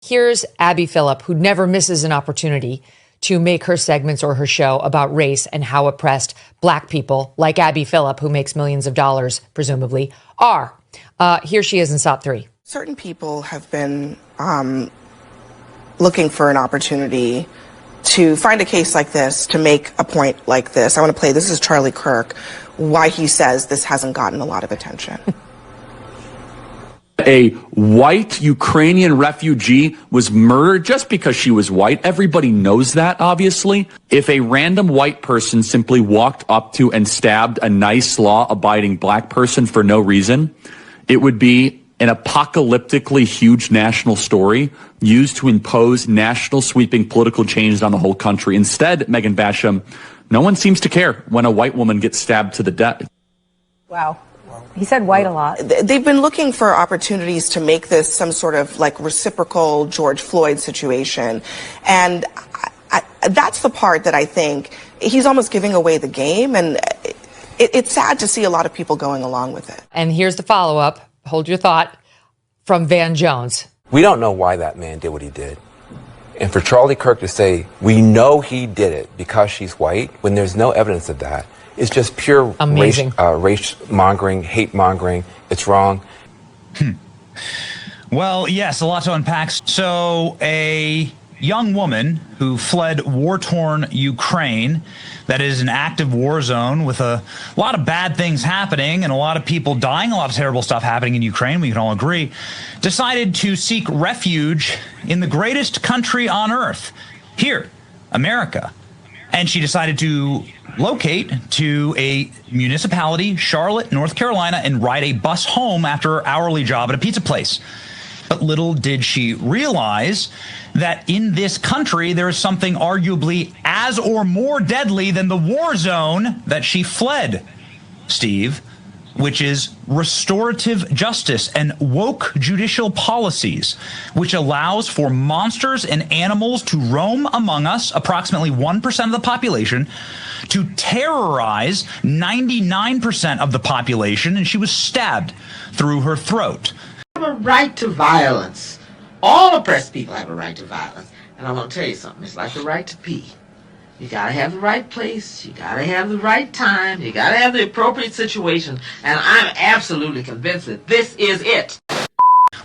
Here's Abby Phillip, who never misses an opportunity to make her segments or her show about race and how oppressed Black people, like Abby Phillip, who makes millions of dollars, presumably, are. Here she is in SOT 3. Certain people have been looking for an opportunity to find a case like this, to make a point like this. I want to play, this is Charlie Kirk, why he says this hasn't gotten a lot of attention. A white Ukrainian refugee was murdered just because she was white. Everybody knows that, obviously. If a random white person simply walked up to and stabbed a nice, law-abiding Black person for no reason, it would be an apocalyptically huge national story used to impose national sweeping political changes on the whole country. Instead, Megyn Basham, no one seems to care when a white woman gets stabbed to the death. Wow. He said white a lot. They've been looking for opportunities to make this some sort of like reciprocal George Floyd situation. And that's the part that I think he's almost giving away the game. And it's sad to see a lot of people going along with it. And here's the follow-up. Hold your thought from Van Jones. We don't know why that man did what he did. And for Charlie Kirk to say, we know he did it because she's white, when there's no evidence of that, it's just pure race mongering, hate mongering. It's wrong. Well, yes, a lot to unpack. So a young woman who fled war-torn Ukraine, that is an active war zone with a lot of bad things happening and a lot of people dying, a lot of terrible stuff happening in Ukraine, we can all agree, decided to seek refuge in the greatest country on earth, here, America. And she decided to locate to a municipality, Charlotte, North Carolina, and ride a bus home after her hourly job at a pizza place. But little did she realize that in this country, there is something arguably as or more deadly than the war zone that she fled, Steve, which is restorative justice and woke judicial policies, which allows for monsters and animals to roam among us, approximately 1% of the population, to terrorize 99% of the population, and she was stabbed through her throat. Have a right to violence. All oppressed people have a right to violence. And I'm going to tell you something. It's like the right to pee. You got to have the right place. You got to have the right time. You got to have the appropriate situation. And I'm absolutely convinced that this is it.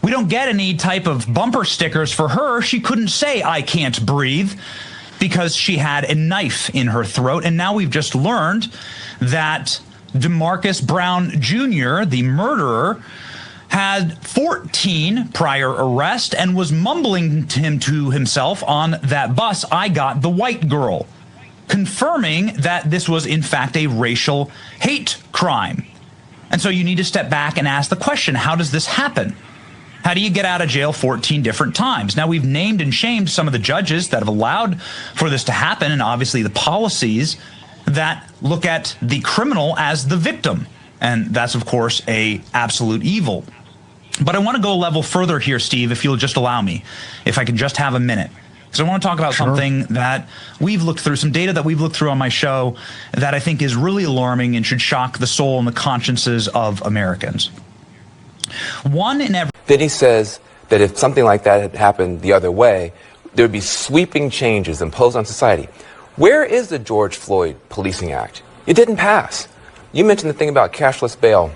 We don't get any type of bumper stickers for her. She couldn't say, I can't breathe, because she had a knife in her throat. And now we've just learned that DeMarcus Brown Jr., the murderer, had 14 prior arrests and was mumbling to himself on that bus, I got the white girl, confirming that this was in fact a racial hate crime. And so you need to step back and ask the question, how does this happen? How do you get out of jail 14 different times? Now, we've named and shamed some of the judges that have allowed for this to happen, and obviously the policies that look at the criminal as the victim. And that's, of course, a absolute evil. But I want to go a level further here, Steve, if you'll just allow me, if I can just have a minute. Because I want to talk about something that we've looked through, some data that we've looked through on my show that I think is really alarming and should shock the soul and the consciences of Americans. Then he says that if something like that had happened the other way, there would be sweeping changes imposed on society. Where is the George Floyd Policing Act? It didn't pass. You mentioned the thing about cashless bail.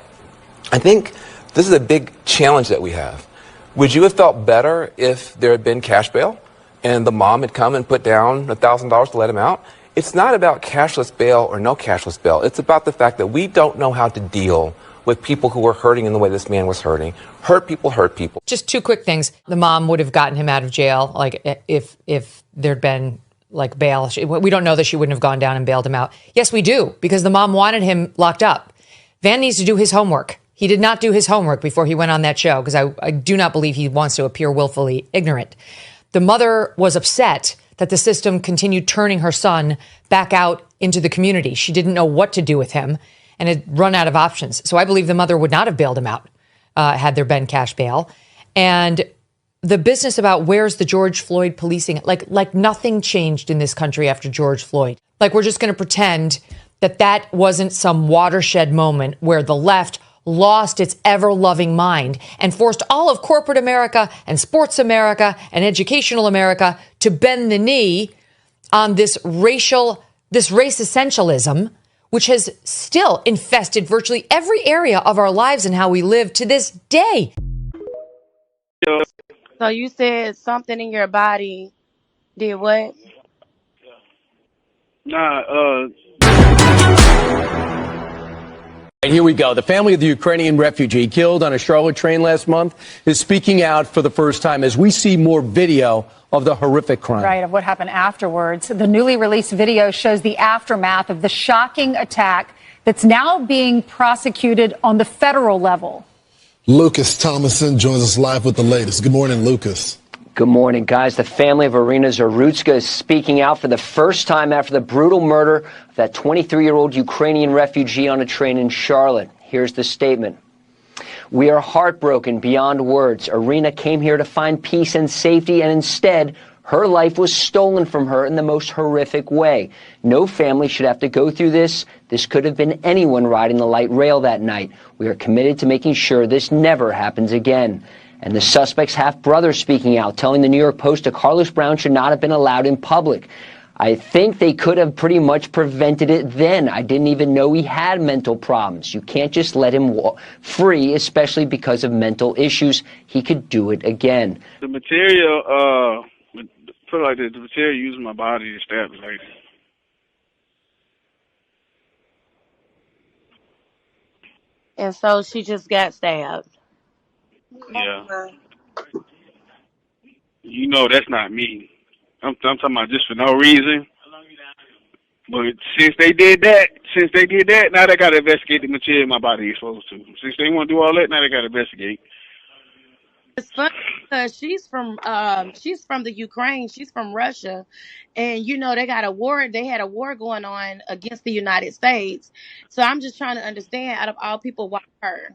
I think this is a big challenge that we have. Would you have felt better if there had been cash bail and the mom had come and put down $1,000 to let him out? It's not about cashless bail or no cashless bail. It's about the fact that we don't know how to deal with people who are hurting in the way this man was hurting. Hurt people hurt people. Just two quick things. The mom would have gotten him out of jail, like if there'd been like bail. We don't know that she wouldn't have gone down and bailed him out. Yes, we do, because the mom wanted him locked up. Van needs to do his homework. He did not do his homework before he went on that show, because I do not believe he wants to appear willfully ignorant. The mother was upset that the system continued turning her son back out into the community. She didn't know what to do with him and had run out of options. So I believe the mother would not have bailed him out had there been cash bail. And the business about where's the George Floyd policing, like nothing changed in this country after George Floyd. Like we're just going to pretend that that wasn't some watershed moment where the left lost its ever-loving mind and forced all of corporate America and sports America and educational America to bend the knee on this race essentialism, which has still infested virtually every area of our lives and how we live to this day. So you said something in your body did what? And here we go. The family of the Ukrainian refugee killed on a Charlotte train last month is speaking out for the first time as we see more video of the horrific crime. Right, of what happened afterwards. The newly released video shows the aftermath of the shocking attack that's now being prosecuted on the federal level. Lucas Thomason joins us live with the latest. Good morning, Lucas. Good morning, guys. The family of Irina Zarutska is speaking out for the first time after the brutal murder of that 23-year-old Ukrainian refugee on a train in Charlotte. Here's the statement. We are heartbroken beyond words. Irina came here to find peace and safety, and instead, her life was stolen from her in the most horrific way. No family should have to go through this. This could have been anyone riding the light rail that night. We are committed to making sure this never happens again. And the suspect's half-brother speaking out, telling the New York Post that Carlos Brown should not have been allowed in public. I think they could have pretty much prevented it then. I didn't even know he had mental problems. You can't just let him walk free, especially because of mental issues. He could do it again. The material, put it like this, the material using my body to stab the lady. And so she just got stabbed. Yeah. You know that's not me. I'm talking about just for no reason. But since they did that, now they got to investigate the material my body is supposed to. Since they want to do all that, now they got to investigate. It's funny because she's from the Ukraine. She's from Russia, and you know they got a war. They had a war going on against the United States. So I'm just trying to understand, out of all people, why her?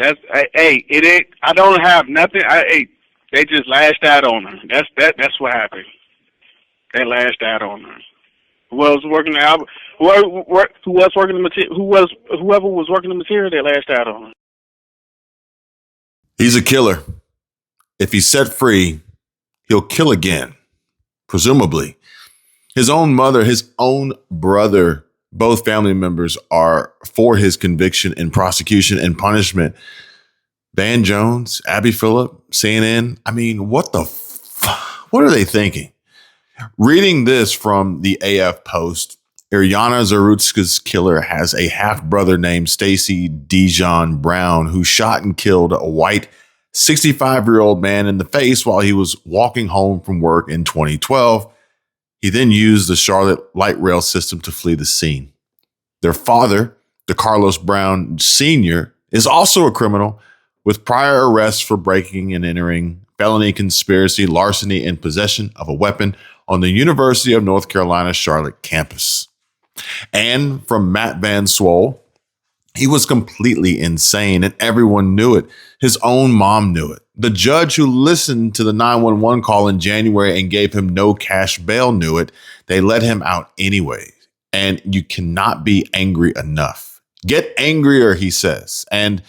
It ain't. I don't have nothing. They just lashed out on her. That's what happened. They lashed out on her. Whoever was working the material, whoever was working the material, they lashed out on her. He's a killer. If he's set free, he'll kill again, presumably. His own mother, his own brother, both family members are for his conviction and prosecution and punishment. Van Jones, Abby Phillip, CNN. I mean, what are they thinking? Reading this from the AF Post, Iryana Zarutska's killer has a half-brother named Stacy Dijon Brown who shot and killed a white 65-year-old man in the face while he was walking home from work in 2012. He then used the Charlotte light rail system to flee the scene. Their father, the Carlos Brown Sr., is also a criminal with prior arrests for breaking and entering, felony conspiracy, larceny, and possession of a weapon on the University of North Carolina Charlotte campus. And from Matt Van Swole, he was completely insane and everyone knew it. His own mom knew it. The judge who listened to the 911 call in January and gave him no cash bail knew it. They let him out anyway. And you cannot be angry enough. Get angrier, he says. And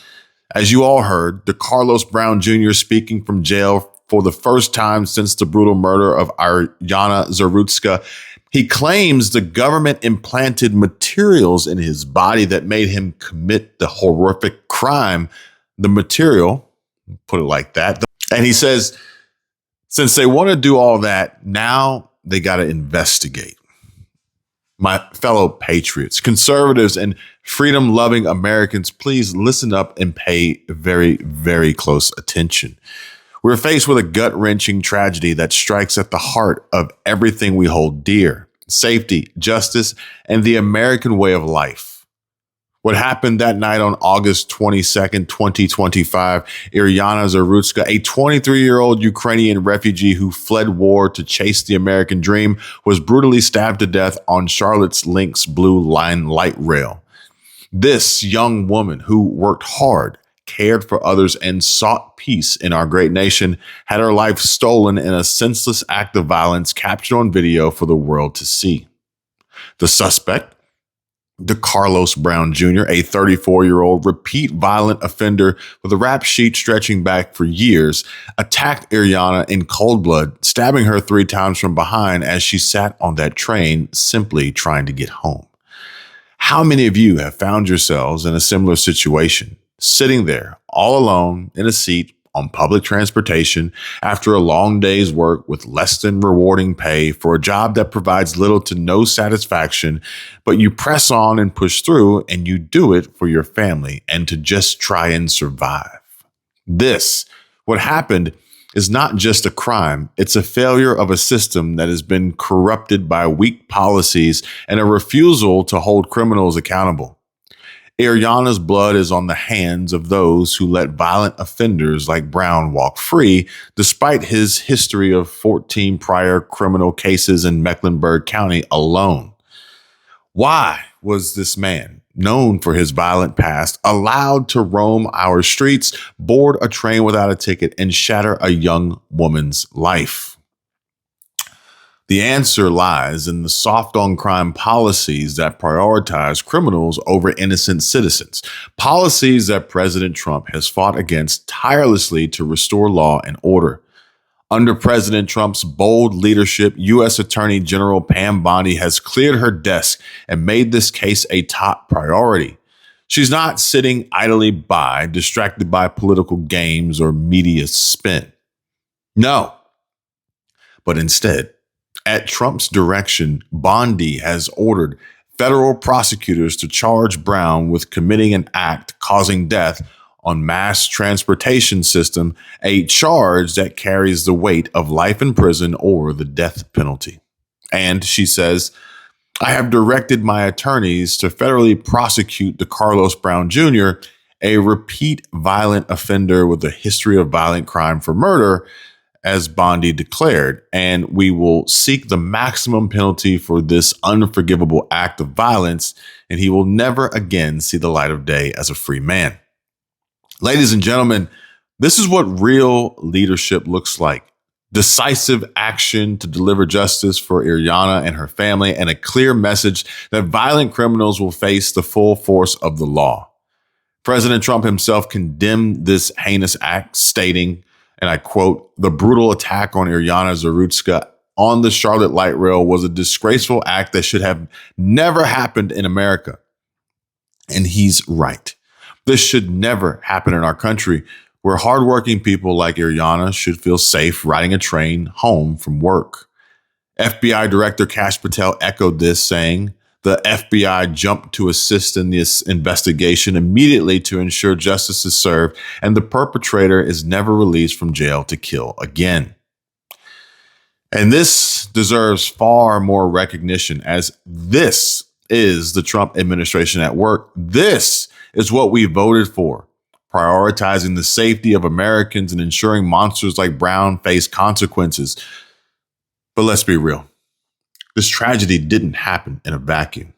as you all heard, the Carlos Brown Jr. speaking from jail for the first time since the brutal murder of Iryana Zarutska. He claims the government implanted materials in his body that made him commit the horrific crime. The material, put it like that. And he says, since they want to do all that, now they got to investigate. My fellow patriots, conservatives, and freedom-loving Americans, please listen up and pay very, very close attention. We're faced with a gut-wrenching tragedy that strikes at the heart of everything we hold dear: safety, justice, and the American way of life. What happened that night on August 22nd, 2025, Iryana Zarutska, a 23-year-old Ukrainian refugee who fled war to chase the American dream, was brutally stabbed to death on Charlotte's Lynx Blue Line light rail. This young woman who worked hard, cared for others, and sought peace in our great nation had her life stolen in a senseless act of violence captured on video for the world to see. The suspect DeCarlos Brown Jr., a 34-year-old repeat violent offender with a rap sheet stretching back for years, attacked Ariana in cold blood, stabbing her 3 times from behind as she sat on that train simply trying to get home. How many of you have found yourselves in a similar situation, sitting there all alone in a seat on public transportation after a long day's work with less than rewarding pay for a job that provides little to no satisfaction, but you press on and push through and you do it for your family and to just try and survive? What happened is not just a crime. It's a failure of a system that has been corrupted by weak policies and a refusal to hold criminals accountable. Ariana's blood is on the hands of those who let violent offenders like Brown walk free, despite his history of 14 prior criminal cases in Mecklenburg County alone. Why was this man, known for his violent past, allowed to roam our streets, board a train without a ticket, and shatter a young woman's life? The answer lies in the soft on crime policies that prioritize criminals over innocent citizens, policies that President Trump has fought against tirelessly to restore law and order. Under President Trump's bold leadership, U.S. Attorney General Pam Bondi has cleared her desk and made this case a top priority. She's not sitting idly by, distracted by political games or media spin. No, but instead, at Trump's direction, Bondi has ordered federal prosecutors to charge Brown with committing an act causing death on mass transportation system, a charge that carries the weight of life in prison or the death penalty. And she says, I have directed my attorneys to federally prosecute DeCarlos Brown Jr., a repeat violent offender with a history of violent crime for murder, as Bondi declared, and we will seek the maximum penalty for this unforgivable act of violence, and he will never again see the light of day as a free man. Ladies and gentlemen, this is what real leadership looks like. Decisive action to deliver justice for Ariana and her family, and a clear message that violent criminals will face the full force of the law. President Trump himself condemned this heinous act, stating, and I quote, "The brutal attack on Ariana Zarutska on the Charlotte light rail was a disgraceful act that should have never happened in America." And he's right. This should never happen in our country, where hardworking people like Ariana should feel safe riding a train home from work. FBI Director Kash Patel echoed this, saying, the FBI jumped to assist in this investigation immediately to ensure justice is served and the perpetrator is never released from jail to kill again. And this deserves far more recognition, as this is the Trump administration at work. This is what we voted for, prioritizing the safety of Americans and ensuring monsters like Brown face consequences. But let's be real. This tragedy didn't happen in a vacuum.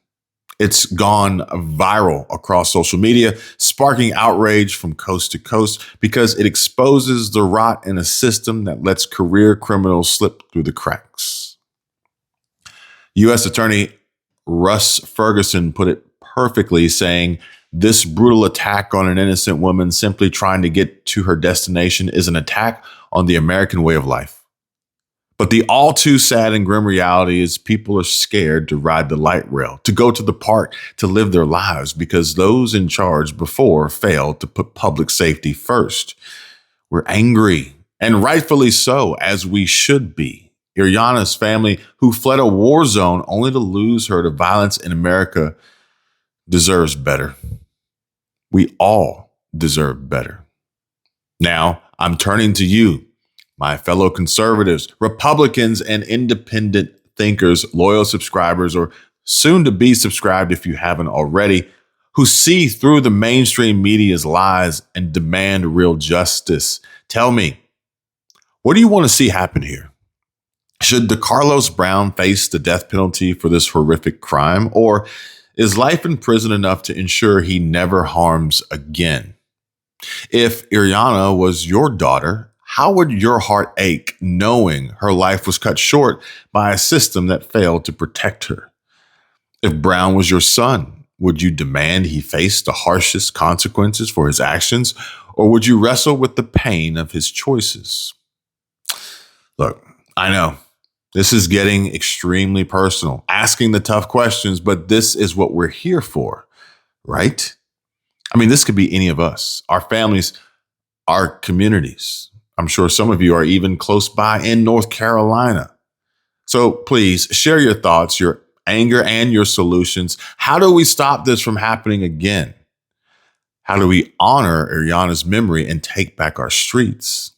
It's gone viral across social media, sparking outrage from coast to coast because it exposes the rot in a system that lets career criminals slip through the cracks. U.S. Attorney Russ Ferguson put it perfectly, saying, this brutal attack on an innocent woman simply trying to get to her destination is an attack on the American way of life. But the all too sad and grim reality is people are scared to ride the light rail, to go to the park, to live their lives because those in charge before failed to put public safety first. We're angry, and rightfully so, as we should be. Ariana's family, who fled a war zone only to lose her to violence in America, deserves better. We all deserve better. Now, I'm turning to you, my fellow conservatives, Republicans, and independent thinkers, loyal subscribers, or soon to be subscribed if you haven't already, who see through the mainstream media's lies and demand real justice. Tell me, what do you want to see happen here? Should DeCarlos Brown face the death penalty for this horrific crime, or is life in prison enough to ensure he never harms again? If Ariana was your daughter, how would your heart ache knowing her life was cut short by a system that failed to protect her? If Brown was your son, Would you demand he face the harshest consequences for his actions, or would you wrestle with the pain of his choices? Look, I know this is getting extremely personal, asking the tough questions, but this is what we're here for, right? I mean, this could be any of us, our families, our communities. I'm sure some of you are even close by in North Carolina. So please share your thoughts, your anger, and your solutions. How do we stop this from happening again? How do we honor Ariana's memory and take back our streets?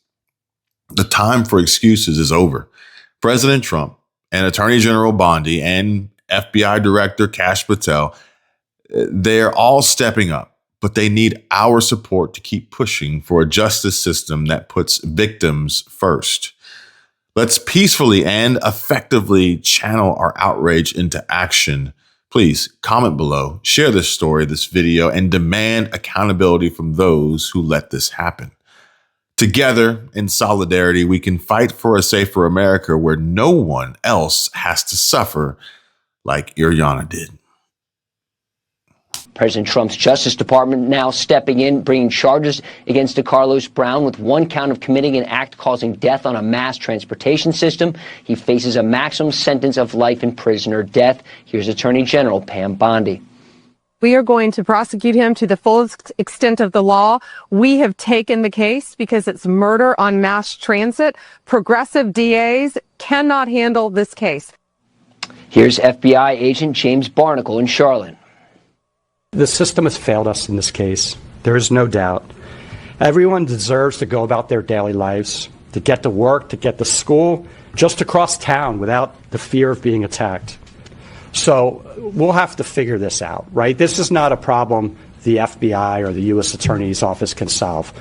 The time for excuses is over. President Trump and Attorney General Bondi and FBI Director Kash Patel, they're all stepping up, but they need our support to keep pushing for a justice system that puts victims first. Let's peacefully and effectively channel our outrage into action. Please comment below, share this story, this video, and demand accountability from those who let this happen. Together, in solidarity, we can fight for a safer America where no one else has to suffer like Ariana did. President Trump's Justice Department now stepping in, bringing charges against DeCarlos Brown with one count of committing an act causing death on a mass transportation system. He faces a maximum sentence of life in prison or death. Here's Attorney General Pam Bondi. We are going to prosecute him to the fullest extent of the law. We have taken the case because it's murder on mass transit. Progressive DAs cannot handle this case. Here's FBI agent James Barnacle in Charlotte. The system has failed us in this case. There is no doubt. Everyone deserves to go about their daily lives, to get to work, to get to school, just across town without the fear of being attacked. So we'll have to figure this out, right? This is not a problem the FBI or the U.S. Attorney's Office can solve.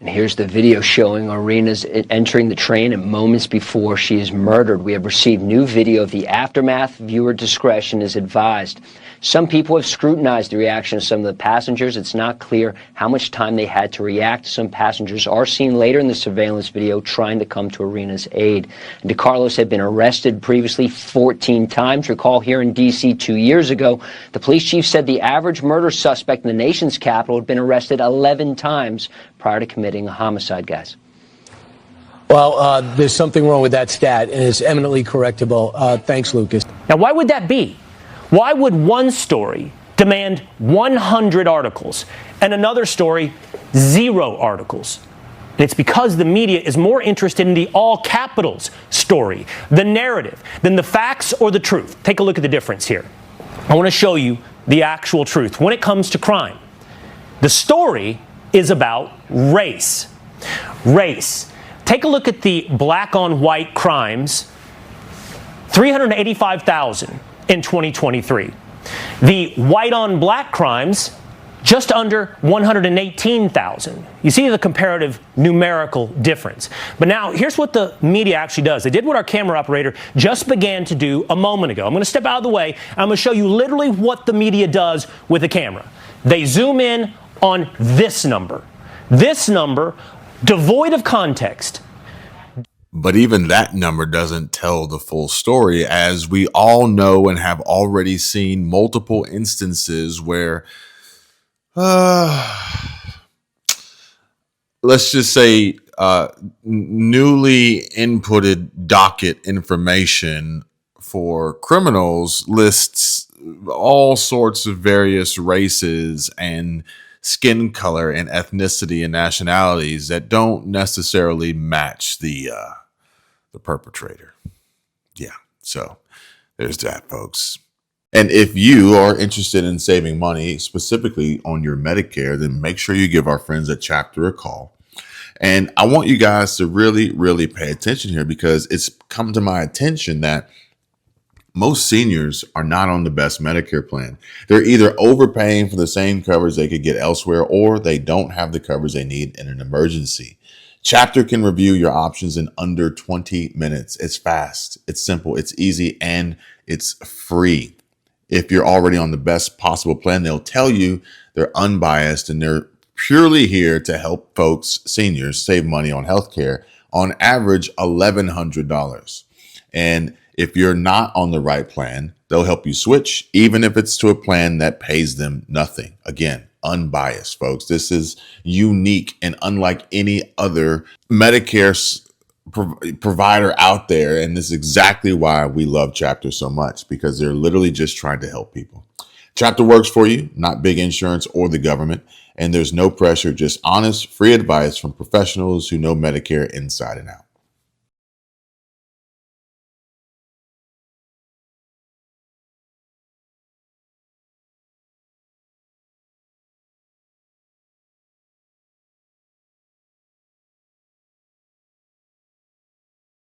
And here's the video showing Arenas entering the train and moments before she is murdered. We have received new video of the aftermath. Viewer discretion is advised. Some people have scrutinized the reaction of some of the passengers. It's not clear how much time they had to react. Some passengers are seen later in the surveillance video trying to come to Arena's aid. And DeCarlos had been arrested previously 14 times. Recall here in D.C. 2 years ago, the police chief said the average murder suspect in the nation's capital had been arrested 11 times prior to committing a homicide, guys. Well, there's something wrong with that stat, and it's eminently correctable. Thanks, Lucas. Now, why would that be? Why would one story demand 100 articles and another story 0 articles? And it's because the media is more interested in the all capitals story, the narrative, than the facts or the truth. Take a look at the difference here. I want to show you the actual truth when it comes to crime. The story is about race. Race. Take a look at the black on white crimes, 385,000 in 2023. The white on black crimes, just under 118,000. You see the comparative numerical difference. But now here's what the media actually does. They did what our camera operator just began to do a moment ago. I'm going to step out of the way. I'm going to show you literally what the media does with a camera. They zoom in on this number. This number, devoid of context. But even that number doesn't tell the full story, as we all know and have already seen multiple instances where, let's just say, newly inputted docket information for criminals lists all sorts of various races and skin color and ethnicity and nationalities that don't necessarily match the perpetrator. Yeah, so there's that, folks. And if you are interested in saving money, specifically on your Medicare, then make sure you give our friends at Chapter a call. And I want you guys to really, really pay attention here, because it's come to my attention that most seniors are not on the best Medicare plan. They're either overpaying for the same coverage they could get elsewhere, or they don't have the coverage they need in an emergency. Chapter can review your options in under 20 minutes. It's fast, it's simple, it's easy, and it's free. If you're already on the best possible plan, they'll tell you they're unbiased and they're purely here to help folks, seniors, save money on healthcare, on average $1,100. And If you're not on the right plan, they'll help you switch, even if it's to a plan that pays them nothing. Again, unbiased, folks. This is unique and unlike any other Medicare provider out there. And this is exactly why we love Chapter so much, because they're literally just trying to help people. Chapter works for you, not big insurance or the government. And there's no pressure, just honest, free advice from professionals who know Medicare inside and out.